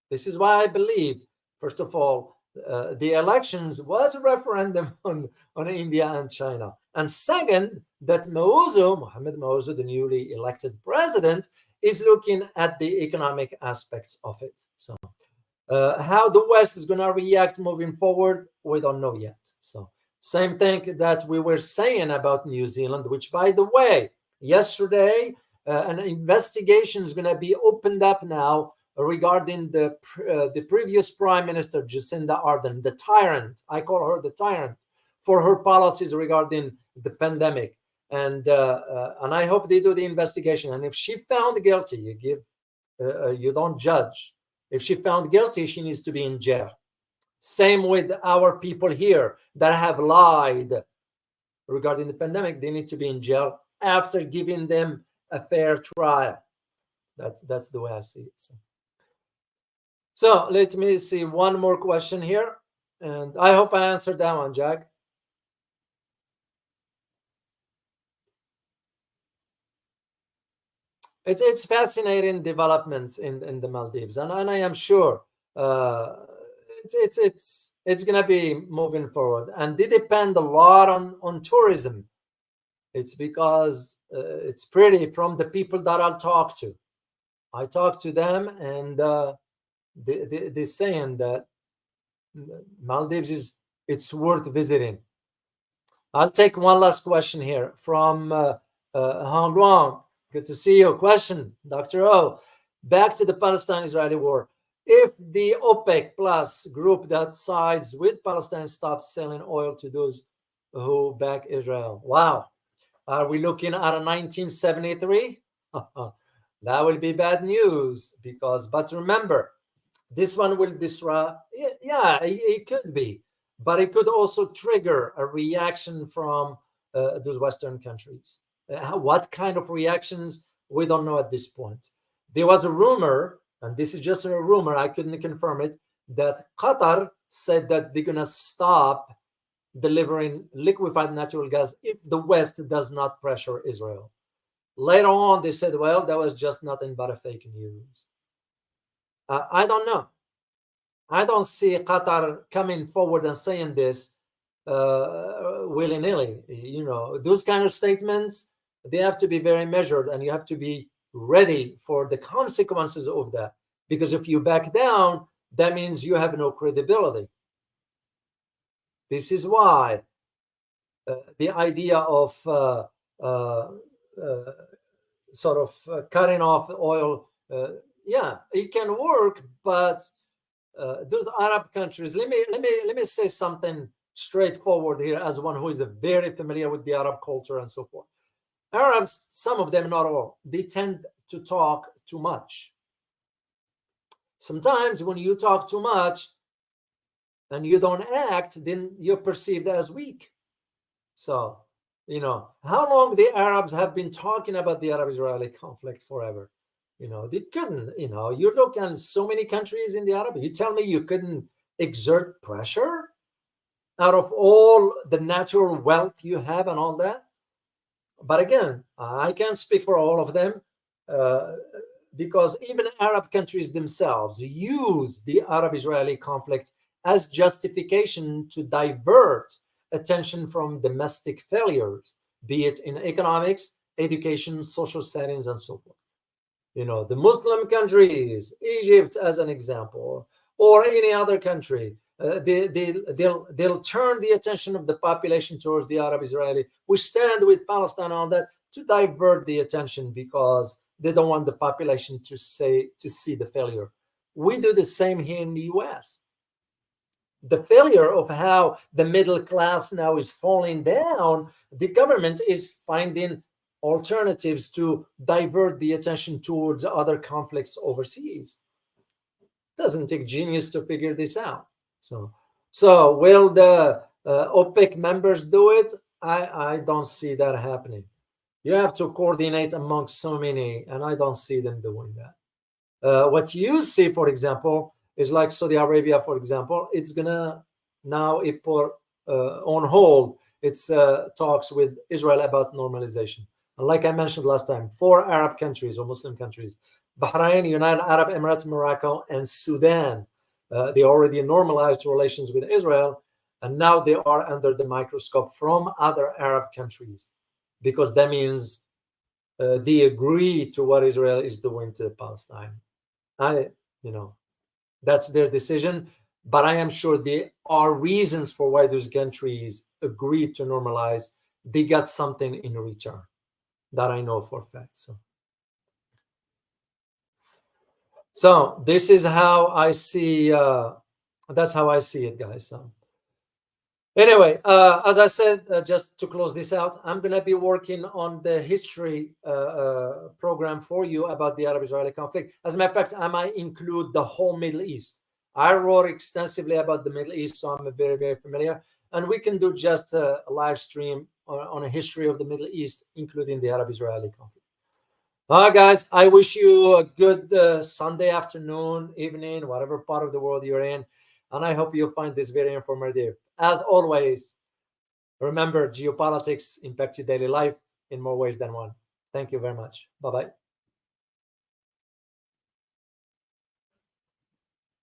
This is why I believe, first of all, the elections was a referendum on India and China. And second, that Mohamed Muizzu, the newly elected president, is looking at the economic aspects of it. So how the West is going to react moving forward, we don't know yet. So same thing that we were saying about New Zealand, which, by the way, yesterday, an investigation is going to be opened up now regarding the previous Prime Minister, Jacinda Ardern, the tyrant. I call her the tyrant for her policies regarding the pandemic. And I hope they do the investigation. And if she found guilty, you don't judge. If she found guilty, she needs to be in jail. Same with our people here that have lied regarding the pandemic. They need to be in jail after giving them a fair trial. That's the way I see it. So let me see one more question here, and I hope I answered that one, Jack. It's fascinating developments in the Maldives, and I am sure it's going to be moving forward, and they depend a lot on tourism It's because it's pretty from the people that I'll talk to. I talk to them, and they're saying that Maldives it's worth visiting. I'll take one last question here from Hong Guang. Good to see you. Question, Dr. O. Back to the Palestine-Israeli war. If the OPEC plus group that sides with Palestine stops selling oil to those who back Israel, wow, are we looking at a 1973? That will be bad news but remember, this one will disrupt. Yeah, it could be, but it could also trigger a reaction from those Western countries. What kind of reactions? We don't know at this point. There was a rumor, and this is just a rumor, I couldn't confirm it, that Qatar said that they're going to stop delivering liquefied natural gas if the West does not pressure Israel. Later on, they said, well, that was just nothing but a fake news. I don't know. I don't see Qatar coming forward and saying this willy-nilly. You know, those kind of statements, they have to be very measured, and you have to be ready for the consequences of that. Because if you back down, that means you have no credibility. This is why the idea of sort of cutting off oil, yeah, it can work, but those Arab countries. Let me say something straightforward here, as one who is very familiar with the Arab culture and so forth. Arabs, some of them, not all, they tend to talk too much. Sometimes when you talk too much and you don't act, then you're perceived as weak. So, you know, how long the Arabs have been talking about the Arab-Israeli conflict? Forever. You know, they couldn't, you know, you look at so many countries in the Arab, you tell me you couldn't exert pressure out of all the natural wealth you have and all that. But again, I can't speak for all of them because even Arab countries themselves use the Arab-Israeli conflict as justification to divert attention from domestic failures, be it in economics, education, social settings, and so forth. You know, the Muslim countries, Egypt as an example, or any other country, they'll turn the attention of the population towards the Arab-Israeli. We stand with Palestine and all that to divert the attention because they don't want the population to see the failure. We do the same here in the US. The failure of how the middle class now is falling down, the government is finding alternatives to divert the attention towards other conflicts overseas. Doesn't take genius to figure this out. So will the OPEC members do it? I don't see that happening. You have to coordinate amongst so many, and I don't see them doing that. What you see, for example, is like Saudi Arabia, for example, it's gonna now put on hold its talks with Israel about normalization. And like I mentioned last time, 4 Arab countries or Muslim countries, Bahrain, United Arab Emirates, Morocco, and Sudan, they already normalized relations with Israel, and now they are under the microscope from other Arab countries, because that means they agree to what Israel is doing to Palestine. That's their decision, but I am sure there are reasons for why those countries agreed to normalize. They got something in return that I know for a fact. So this is how I see. That's how I see it, guys. So anyway, as I said, just to close this out, I'm going to be working on the history program for you about the Arab-Israeli conflict. As a matter of fact, I might include the whole Middle East. I wrote extensively about the Middle East, so I'm very, very familiar. And we can do just a live stream on a history of the Middle East, including the Arab-Israeli conflict. All right, guys, I wish you a good Sunday afternoon, evening, whatever part of the world you're in. And I hope you find this very informative. As always, remember, geopolitics impact your daily life in more ways than one. Thank you very much. Bye-bye.